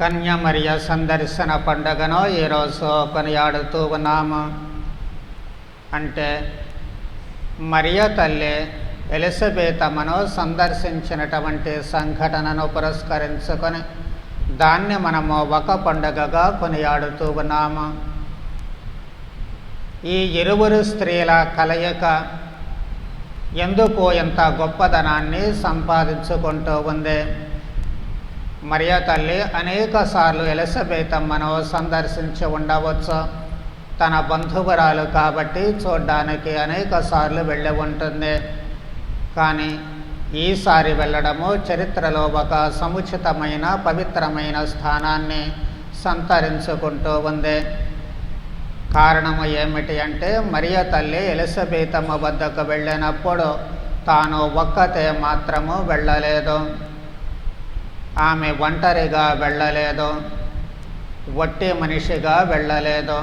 కన్యమరియ సందర్శన పండుగను ఈరోజు కొనియాడుతూ ఉన్నాము. అంటే మరియ తల్లి ఎలిజబెతమ్మను సందర్శించినటువంటి సంఘటనను పురస్కరించుకొని దాన్ని మనము ఒక పండుగగా కొనియాడుతూ ఉన్నాము. ఈ ఇరువురు స్త్రీల కలయిక ఎందుకు ఎంత గొప్పదనాన్ని సంపాదించుకుంటూ ఉంది. మరియ తల్లి అనేక సార్లు ఎలిజబెతమ్మను సందర్శించి ఉండవచ్చు. తన బంధువురాలు కాబట్టి చూడ్డానికి అనేక సార్లు వెళ్ళి ఉంటుంది. కానీ ఈసారి వెళ్ళడము చరిత్రలో ఒక సముచితమైన పవిత్రమైన స్థానాన్ని సంతరించుకుంటూ ఉంది. కారణము ఏమిటి అంటే మరియ తల్లి ఎలిజబెతమ్మ వద్దకు వెళ్ళినప్పుడు తాను ఒక్కతే మాత్రము వెళ్ళలేదు. ఆమె ఒంటరిగా వెళ్ళలేదు, ఒట్టి మనిషిగా వెళ్ళలేదు.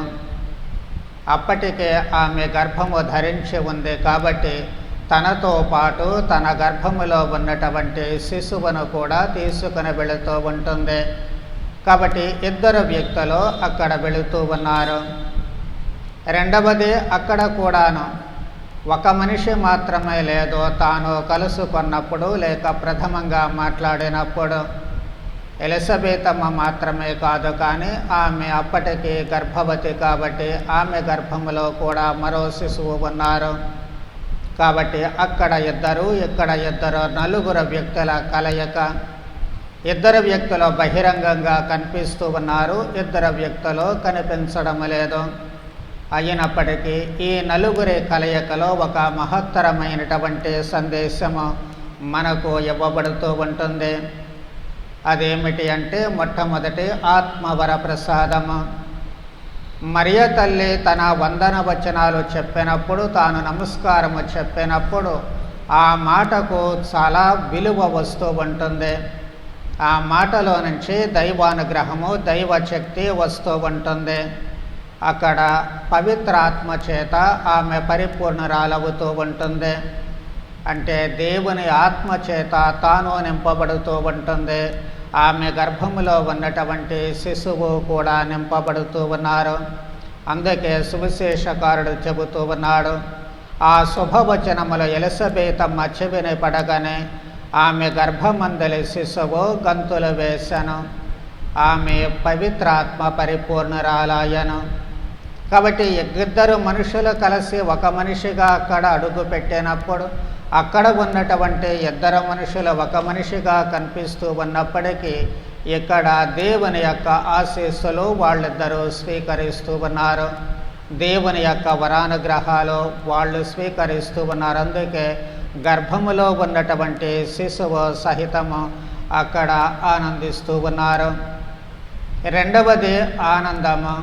అప్పటికే ఆమె గర్భము ధరించి ఉంది కాబట్టి తనతో పాటు తన గర్భములో ఉన్నటువంటి శిశువును కూడా తీసుకుని వెళుతూ ఉంటుంది. కాబట్టి ఇద్దరు వ్యక్తులు అక్కడ వెళుతూ ఉన్నారు. రెండవది, అక్కడ కూడాను ఒక మనిషి మాత్రమే లేదు. తాను కలుసుకున్నప్పుడు లేక ప్రథమంగా మాట్లాడినప్పుడు ఎలిజబెతమ్మ మాత్రమే కాదు, కానీ ఆమె అప్పటికి గర్భవతి కాబట్టి ఆమె గర్భములో కూడా మరో శిశువు ఉన్నారు. కాబట్టి అక్కడ ఇద్దరు, ఇక్కడ ఇద్దరు, నలుగురు వ్యక్తుల కలయిక. ఇద్దరు వ్యక్తులు బహిరంగంగా కనిపిస్తూ ఉన్నారు, ఇద్దరు వ్యక్తులు కనిపించడం లేదు. అయినప్పటికీ ఈ నలుగురి కలయికలో ఒక మహత్తరమైనటువంటి సందేశము మనకు ఇవ్వబడుతూ ఉంటుంది. అదేమిటి అంటే మొట్టమొదటి ఆత్మవర ప్రసాదము. మరియ తల్లి తన వందన వచనాలు చెప్పినప్పుడు, తాను నమస్కారము చెప్పినప్పుడు ఆ మాటకు చాలా విలువ వస్తూ ఉంటుంది. ఆ మాటలో నుంచి దైవానుగ్రహము, దైవశక్తి వస్తూ ఉంటుంది. అక్కడ పవిత్రాత్మ చేత ఆమె పరిపూర్ణురాలవుతూ ఉంటుంది. అంటే దేవుని ఆత్మ చేత తాను నింపబడుతూ ఉంటుంది. ఆమె గర్భములో ఉన్నటువంటి శిశువు కూడా నింపబడుతూ ఉన్నారు. అందుకే సువిశేషకారుడు చెబుతూ ఉన్నాడు, ఆ శుభవచనములు ఎలిజబెతమ్మ చెవిని పడగానే ఆమె గర్భమందలి శిశువు గంతులు వేసెను, ఆమె పవిత్రాత్మ పరిపూర్ణురాలాయను. కాబట్టి ఇద్దరు మనుషులు కలిసి ఒక మనిషిగా అక్కడ అడుగు పెట్టినప్పుడు అక్కడ ఉన్నటువంటి ఇద్దరు మనుషులు ఒక మనిషిగా కనిపిస్తూ ఉన్నప్పటికీ ఇక్కడ దేవుని యొక్క ఆశీస్సులు వాళ్ళిద్దరూ స్వీకరిస్తూ ఉన్నారు. దేవుని యొక్క వరానుగ్రహాలు వాళ్ళు స్వీకరిస్తూ ఉన్నారు. అందుకే గర్భములో ఉన్నటువంటి శిశువు సహితము అక్కడ ఆనందిస్తూ ఉన్నారు. రెండవది ఆనందము.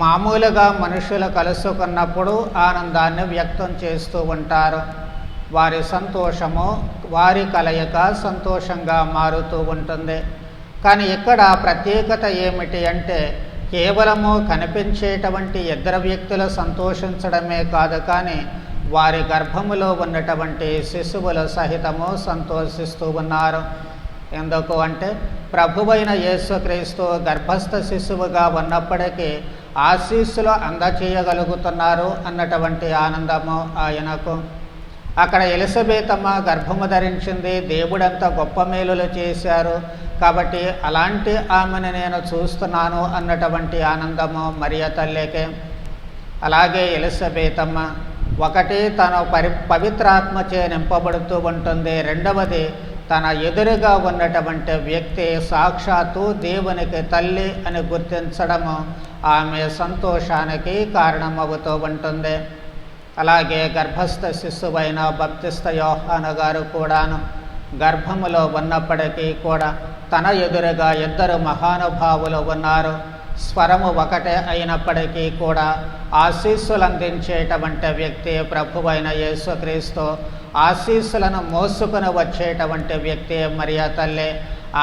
మామూలుగా మనుషులు కలుసుకున్నప్పుడు ఆనందాన్ని వ్యక్తం చేస్తూ ఉంటారు. వారి సంతోషము, వారి కలయిక సంతోషంగా మారుతూ ఉంటుంది. కానీ ఇక్కడ ప్రత్యేకత ఏమిటి అంటే కేవలము కనిపించేటువంటి ఇద్దరు వ్యక్తులు సంతోషించడమే కాదు, కానీ వారి గర్భములో ఉన్నటువంటి శిశువులు సహితము సంతోషిస్తూ ఉన్నారు. ఎందుకు అంటే ప్రభువైన యేసుక్రీస్తు గర్భస్థ శిశువుగా ఉన్నప్పటికీ ఆశీస్సులు అందచేయగలుగుతున్నారు అన్నటువంటి ఆనందము ఆయనకు. అక్కడ ఎలిజబెతమ్మ గర్భము ధరించింది, దేవుడంత గొప్ప మేలులు చేశారు కాబట్టి అలాంటి ఆమెను నేను చూస్తున్నాను అన్నటువంటి ఆనందము మరియ తల్లికే. అలాగే ఎలిజబెతమ్మ ఒకటి తన పవిత్రాత్మచే నింపబడుతూ ఉంటుంది. రెండవది తన ఎదురుగా ఉన్నటువంటి వ్యక్తి సాక్షాత్తు దేవునికి తల్లి అని గుర్తించడము ఆమె సంతోషానికి కారణమవుతూ ఉంటుంది. అలాగే గర్భస్థ శిశువైన బప్తిస్త యోహాను గారు కూడాను గర్భములో ఉన్నప్పటికీ కూడా తన ఎదురుగా ఇద్దరు మహానుభావులు ఉన్నారు. స్వరము ఒకటే అయినప్పటికీ కూడా ఆశీస్సులు అందించేటువంటి వ్యక్తి ప్రభువైన యేసుక్రీస్తు. ఆశీస్సులను మోసుకొని వచ్చేటువంటి వ్యక్తి మరియ తల్లి.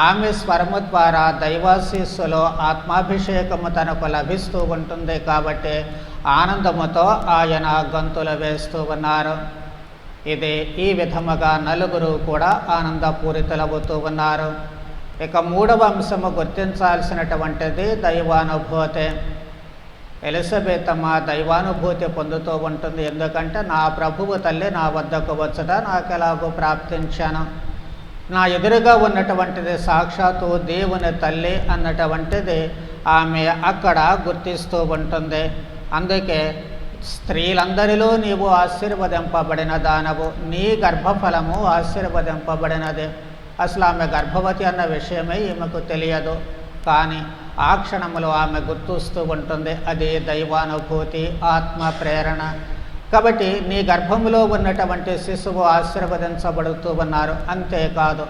ఆమె స్వరము ద్వారా దైవాశీస్సులో ఆత్మాభిషేకము తనకు లభిస్తూ ఉంటుంది కాబట్టి ఆనందముతో ఆయన గంతులు వేస్తూ ఉన్నారు. ఇది ఈ విధముగా నలుగురు కూడా ఆనందపూరితులవుతూ ఉన్నారు. ఇక మూడవ అంశము గుర్తించాల్సినటువంటిది దైవానుభూతి. ఎలిజబెతమ్మ దైవానుభూతి పొందుతూ ఉంటుంది. ఎందుకంటే నా ప్రభువు తల్లి నా వద్దకు వచ్చుట నాకు ఎలాగో ప్రాప్తించాను, నా ఎదురుగా ఉన్నటువంటిది సాక్షాత్తు దేవుని తల్లి అన్నటువంటిది ఆమె అక్కడ గుర్తిస్తూ ఉంటుంది. అందుకే స్త్రీలందరిలో నీవు ఆశీర్వదింపబడిన దానవు, నీ గర్భఫలము ఆశీర్వదింపబడినది. అసలు ఆమె గర్భవతి అన్న విషయమే ఈమెకు తెలియదు, కానీ ఆ క్షణంలో ఆమె గుర్తుస్తూ ఉంటుంది. అది దైవానుభూతి, ఆత్మ ప్రేరణ. కాబట్టి నీ గర్భంలో ఉన్నటువంటి శిశువు ఆశీర్వదించబడుతూ ఉన్నారు. అంతేకాదు,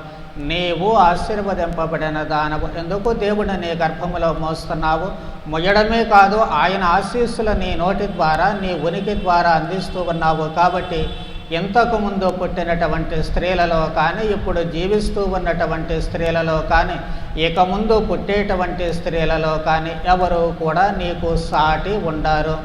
నీవు ఆశీర్వదింపబడిన దానవు. ఎందుకు దేవుడు నీ గర్భములో మోస్తున్నావు? మొయ్యడమే కాదు, ఆయన ఆశీస్సులు నీ నోటి ద్వారా, నీ ఉనికి ద్వారా అందిస్తూ ఉన్నావు. కాబట్టి ఇంతకుముందు పుట్టినటువంటి స్త్రీలలో కానీ, ఇప్పుడు జీవిస్తూ ఉన్నటువంటి స్త్రీలలో కానీ, ఇక ముందు పుట్టేటువంటి స్త్రీలలో కానీ ఎవరు కూడా నీకు సాటి ఉండరు.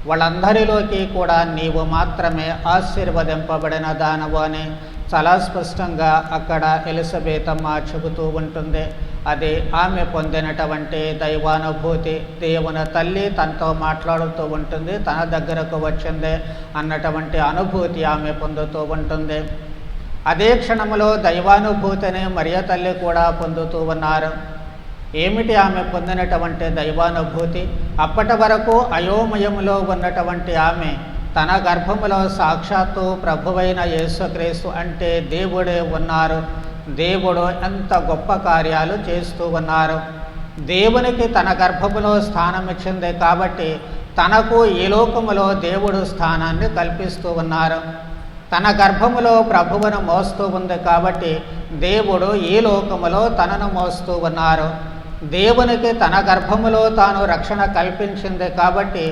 వాళ్ళందరిలోకి కూడా నీవు మాత్రమే ఆశీర్వదింపబడిన దానవు అని చాలా స్పష్టంగా అక్కడ ఎలిజబెతమ్మ చెబుతూ ఉంటుంది. అది ఆమె పొందినటువంటి దైవానుభూతి. దేవుని తల్లి తనతో మాట్లాడుతూ ఉంటుంది, తన దగ్గరకు వచ్చింది అన్నటువంటి అనుభూతి ఆమె పొందుతూ ఉంటుంది. అదే క్షణంలో దైవానుభూతిని మరియ తల్లి కూడా పొందుతూ ఉన్నారు. ఏమిటి ఆమె పొందినటువంటి దైవానుభూతి? అప్పటి వరకు అయోమయంలో ఉన్నటువంటి ఆమె తన గర్భములో సాక్షాత్తు ప్రభువైన యేసుక్రీస్తు అంటే దేవుడే ఉన్నారు, దేవుడు ఎంత గొప్ప కార్యాలు చేస్తూ ఉన్నారు. దేవునికి తన గర్భములో స్థానం ఇచ్చింది కాబట్టి తనకు ఈ లోకములో దేవుడు స్థానాన్ని కల్పిస్తూ ఉన్నారు. తన గర్భములో ప్రభువును మోస్తూ ఉంది కాబట్టి దేవుడు ఈ లోకములో తనను మోస్తూ ఉన్నారు. దేవునికి తన గర్భములో తాను రక్షణ కల్పించింది కాబట్టి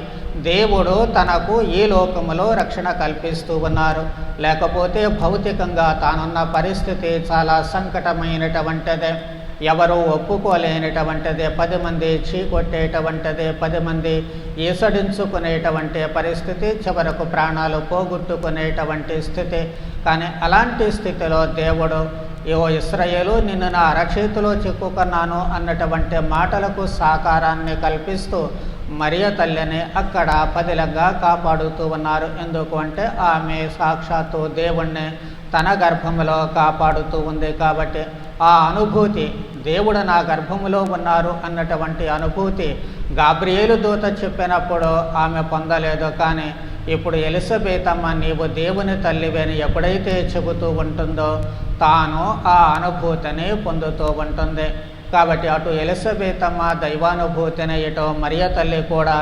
దేవుడు తనకు ఈ లోకములో రక్షణ కల్పిస్తూ ఉన్నారు. లేకపోతే భౌతికంగా తానున్న పరిస్థితి చాలా సంకటమైనటువంటిదే, ఎవరు ఒప్పుకోలేనటువంటిదే, 10 మంది చీకొట్టేటువంటిదే, 10 మంది ఈసడించుకునేటువంటి పరిస్థితి, చివరకు ప్రాణాలు పోగొట్టుకునేటువంటి స్థితి. కానీ అలాంటి స్థితిలో దేవుడు ఓ ఇశ్రాయేలు, నిన్ను నా అరచేతిలో చిక్కుకున్నాను అన్నటువంటి మాటలకు సాకారాన్ని కల్పిస్తూ మరియ తల్లిని అక్కడ పదిలంగా కాపాడుతూ ఉన్నారు. ఎందుకు అంటే ఆమె సాక్షాత్తు దేవుణ్ణి తన గర్భములో కాపాడుతూ ఉంది కాబట్టి ఆ అనుభూతి, దేవుడు నా గర్భములో ఉన్నారు అన్నటువంటి అనుభూతి గాబ్రియేలు దూత చెప్పినప్పుడు ఆమె పొందలేదు. కానీ ఇప్పుడు ఎలిజబెతమ్మ నీవు దేవుని తల్లివని ఎప్పుడైతే చెబుతూ ఉంటుందో తాను ఆ అనుభూతిని పొందుతూ ఉంటుంది. కాబట్టి అటు ఎలిజబెతమ్మ దైవానుభూతిని, ఇటు మరియ తల్లి కూడా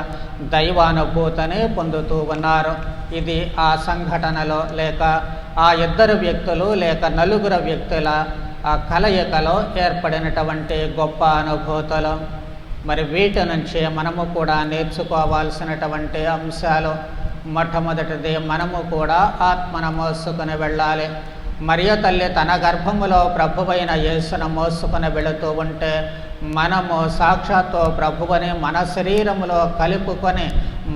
దైవానుభూతిని పొందుతూ ఉన్నారు. ఇది ఆ సంఘటనలో లేక ఆ ఇద్దరు వ్యక్తులు లేక నలుగురు వ్యక్తుల ఆ కలయికలో ఏర్పడినటువంటి గొప్ప అనుభూతులు. మరి వీటి నుంచి మనము కూడా నేర్చుకోవాల్సినటువంటి అంశాలు. మొట్టమొదటిది, మనము కూడా ఆత్మను మోసుకొని వెళ్ళాలి. మరియ తల్లి తన గర్భములో ప్రభువైన యేసును మోసుకొని వెళుతూ ఉంటే మనము సాక్షాత్తు ప్రభువుని మన శరీరములో కలుపుకొని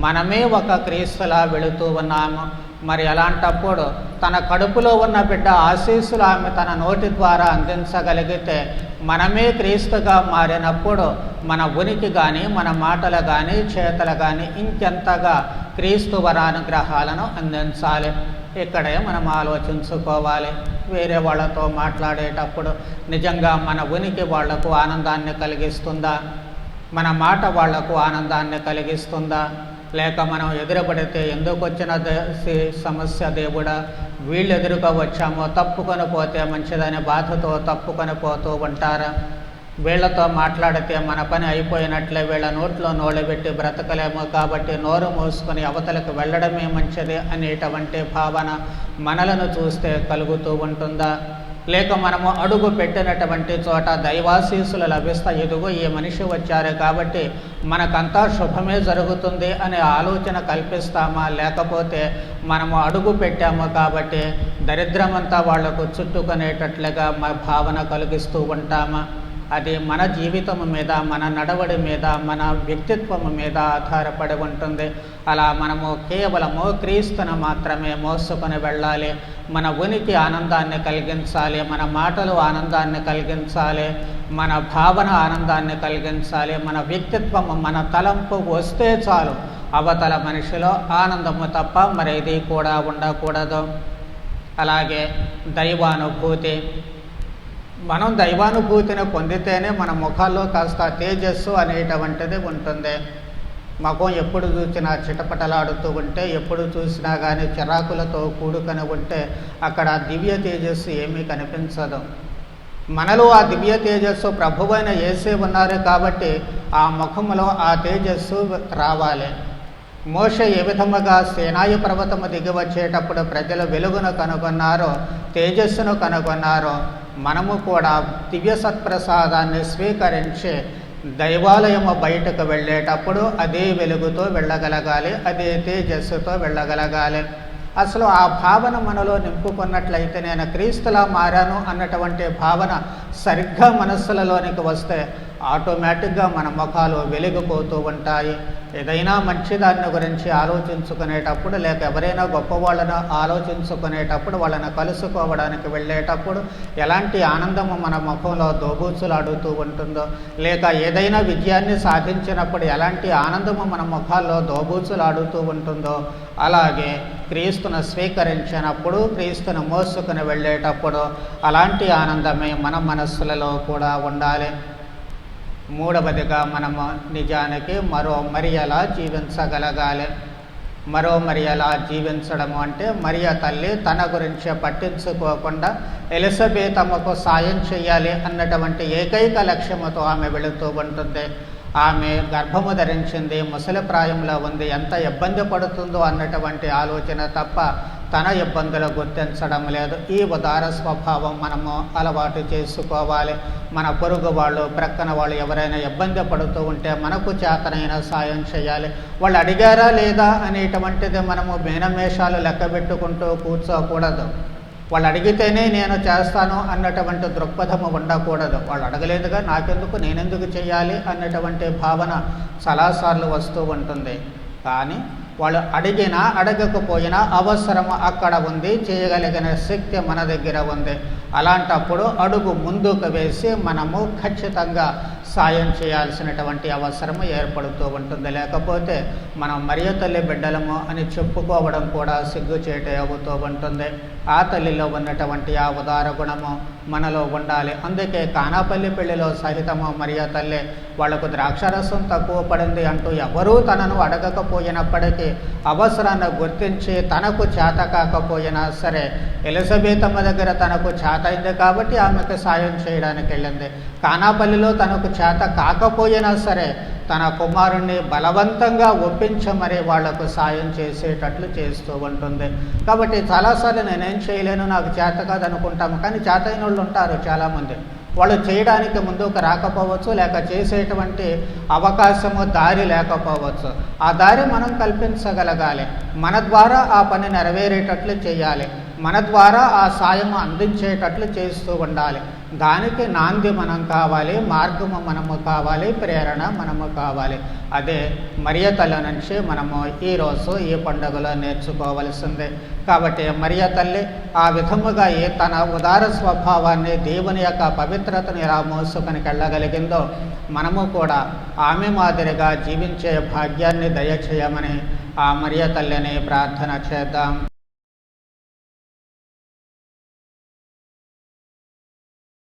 మనమే ఒక క్రీస్తులా వెళుతూ ఉన్నాము. మరి అలాంటప్పుడు తన కడుపులో ఉన్న బిడ్డ ఆశీస్సులు ఆమె తన నోటి ద్వారా అందించగలిగితే మనమే క్రీస్తుగా మారినప్పుడు మన ఉనికి కానీ, మన మాటలు కానీ, చేతలు కానీ ఇంకెంతగా క్రీస్తు వరానుగ్రహాలను అందించాలి. ఇక్కడే మనం ఆలోచించుకోవాలి. వేరే వాళ్ళతో మాట్లాడేటప్పుడు నిజంగా మన ఉనికి వాళ్లకు ఆనందాన్ని కలిగిస్తుందా? మన మాట వాళ్లకు ఆనందాన్ని కలిగిస్తుందా? లేక మనం ఎదురుపడితే ఎందుకు వచ్చిన సమస్య దేవుడా, వీళ్ళు ఎదురుగా వచ్చామో తప్పుకొని పోతే మంచిదనే బాధతో తప్పుకొని పోతూ ఉంటారా? వీళ్లతో మాట్లాడితే మన పని అయిపోయినట్లే, వీళ్ళ నోట్లో నోళ్ళు పెట్టి బ్రతకలేము కాబట్టి నోరు మూసుకొని అవతలకు వెళ్ళడమే మంచిది అనేటువంటి భావన మనలను చూస్తే కలుగుతూ ఉంటుందా? లేక మనము అడుగు పెట్టినటువంటి చోట దైవాశీస్సులు లభిస్తాయి, ఎదుగు ఈ మనిషి వచ్చారు కాబట్టి మనకంతా శుభమే జరుగుతుంది అనే ఆలోచన కల్పిస్తామా? లేకపోతే మనము అడుగు పెట్టాము కాబట్టి దరిద్రమంతా వాళ్లకు చుట్టుకునేటట్లుగా భావన కలిగిస్తూ ఉంటామా? అది మన జీవితం మీద, మన నడవడి మీద, మన వ్యక్తిత్వం మీద ఆధారపడి ఉంటుంది. అలా మనము కేవలము క్రీస్తును మాత్రమే మోసుకొని వెళ్ళాలి. మన ఉనికి ఆనందాన్ని కలిగించాలి, మన మాటలు ఆనందాన్ని కలిగించాలి, మన భావన ఆనందాన్ని కలిగించాలి, మన వ్యక్తిత్వము, మన తలంపు వస్తే చాలు అవతల మనిషిలో ఆనందము తప్ప మరేది కూడా ఉండకూడదు. అలాగే దైవానుభూతి. మనం దైవానుభూతిని పొందితేనే మన ముఖాల్లో కాస్త తేజస్సు అనేటువంటిది ఉంటుంది. ముఖం ఎప్పుడు చూసినా చిటపటలాడుతూ ఉంటే, ఎప్పుడు చూసినా కానీ చిరాకులతో కూడుకొని ఉంటే అక్కడ దివ్య తేజస్సు ఏమీ కనిపించదు. మనలో ఆ దివ్య తేజస్సు ప్రభువైన యేసే ఉన్నారు కాబట్టి ఆ ముఖములో ఆ తేజస్సు రావాలి. మోషే ఏ విధముగా సీనాయి పర్వతము దిగి వచ్చేటప్పుడు ప్రజలు వెలుగును కనుగొన్నారో, తేజస్సును కనుగొన్నారో, మనము కూడా దివ్య సత్ప్రసాదాన్ని స్వీకరించి దైవాలయము బయటకు వెళ్ళేటప్పుడు అదే వెలుగుతో వెళ్ళగలగాలి, అదే తేజస్సుతో వెళ్ళగలగాలి. అసలు ఆ భావన మనలో నింపుకున్నట్లయితే నేను క్రీస్తులా మారాను అన్నటువంటి భావన సరిగ్గా మనస్సులలోనికి వస్తే ఆటోమేటిక్గా మన ముఖాలు వెలిగిపోతూ ఉంటాయి. ఏదైనా మంచిదాన్ని గురించి ఆలోచించుకునేటప్పుడు, లేక ఎవరైనా గొప్పవాళ్ళను ఆలోచించుకునేటప్పుడు, వాళ్ళని కలుసుకోవడానికి వెళ్ళేటప్పుడు ఎలాంటి ఆనందము మన ముఖంలో దోబూచులాడుతూ ఉంటుందో, లేక ఏదైనా విజయాన్ని సాధించినప్పుడు ఎలాంటి ఆనందము మన ముఖాల్లో దోబూచులాడుతూ ఉంటుందో, అలాగే క్రీస్తును స్వీకరించినప్పుడు, క్రీస్తును మోసుకుని వెళ్ళేటప్పుడు అలాంటి ఆనందమే మన మనస్సులలో కూడా ఉండాలి. మూడవదిగా మనము నిజానికి మరో మరియలా జీవించగలగాలి. మరో మరియలా జీవించడము అంటే మరియ తల్లి తన గురించి పట్టించుకోకుండా ఎలిజబెతమ్మకు సాయం చేయాలి అన్నటువంటి ఏకైక లక్ష్యముతో ఆమె వెళుతూ ఉంటుంది. ఆమె గర్భము ధరించింది, ముసలి ప్రాయంలో ఉంది, ఎంత ఇబ్బంది పడుతుందో అన్నటువంటి ఆలోచన తప్ప తన ఇబ్బందులు గుర్తించడం లేదు. ఈ ఉదార స్వభావం మనము అలవాటు చేసుకోవాలి. మన పొరుగు వాళ్ళు, ప్రక్కన వాళ్ళు ఎవరైనా ఇబ్బంది పడుతూ ఉంటే మనకు చేతనైన సాయం చేయాలి. వాళ్ళు అడిగారా లేదా అనేటువంటిది మనము మేనమేషాలు లెక్క పెట్టుకుంటూ కూర్చోకూడదు. వాళ్ళు అడిగితేనే నేను చేస్తాను అన్నటువంటి దృక్పథము ఉండకూడదు. వాళ్ళు అడగలేదుగా నాకెందుకు, నేనెందుకు చేయాలి అన్నటువంటి భావన చాలాసార్లు వస్తూ ఉంటుంది. కానీ వాళ్ళు అడిగినా అడగకపోయినా అవసరము అక్కడ ఉంది, చేయగలిగిన శక్తి మన దగ్గర ఉంది. అలాంటప్పుడు అడుగు ముందుకు వేసి మనము ఖచ్చితంగా సాయం చేయాల్సినటువంటి అవసరము ఏర్పడుతూ ఉంటుంది. లేకపోతే మనం మరియ తల్లి బిడ్డలము అని చెప్పుకోవడం కూడా సిగ్గుచేటే అవుతూ ఉంటుంది. ఆ తల్లిలో ఉన్నటువంటి ఆ ఉదార గుణము మనలో ఉండాలి. అందుకే కానాపల్లి పెళ్లిలో సహితము మరియ తల్లి వాళ్లకు ద్రాక్షారసం తక్కువ పడింది అంటూ ఎవరూ తనను అడగకపోయినప్పటికీ అవసరాన్ని గుర్తించి తనకు చేత కాకపోయినా సరే ఎలిజబెతమ్మ దగ్గర తనకు చేత అయింది కాబట్టి ఆమెకు సాయం చేయడానికి వెళ్ళింది. కానాపల్లిలో తనకు చేత కాకపోయినా సరే తన కుమారుణ్ణి బలవంతంగా ఒప్పించమని వాళ్లకు సాయం చేసేటట్లు చేస్తూ ఉంటుంది. కాబట్టి చాలాసార్లు నేనేం చేయలేను, నాకు చేత కాదు అనుకుంటాము. కానీ చేతైన వాళ్ళు ఉంటారు చాలామంది. వాళ్ళు చేయడానికి ముందుకు రాకపోవచ్చు, లేక చేసేటువంటి అవకాశము, దారి లేకపోవచ్చు. ఆ దారి మనం కల్పించగలగాలి. మన ద్వారా ఆ పని నెరవేరేటట్లు చేయాలి. మన ద్వారా ఆ సాయం అందించేటట్లు చేస్తూ ఉండాలి. దానికి నాంది మనం కావాలి, మార్గము మనము కావాలి, ప్రేరణ మనము కావాలి. అదే మరియ తల్లి నుంచి మనము ఈరోజు ఈ పండుగలో నేర్చుకోవలసిందే. కాబట్టి మరియ తల్లి ఆ విధముగా తన ఉదార స్వభావాన్ని, దేవుని యొక్క పవిత్రతను ఎలా మోసుకొని వెళ్ళగలిగిందో మనము కూడా ఆమె మాదిరిగా జీవించే భాగ్యాన్ని దయచేయమని ఆ మరియ తల్లిని ప్రార్థన చేద్దాం.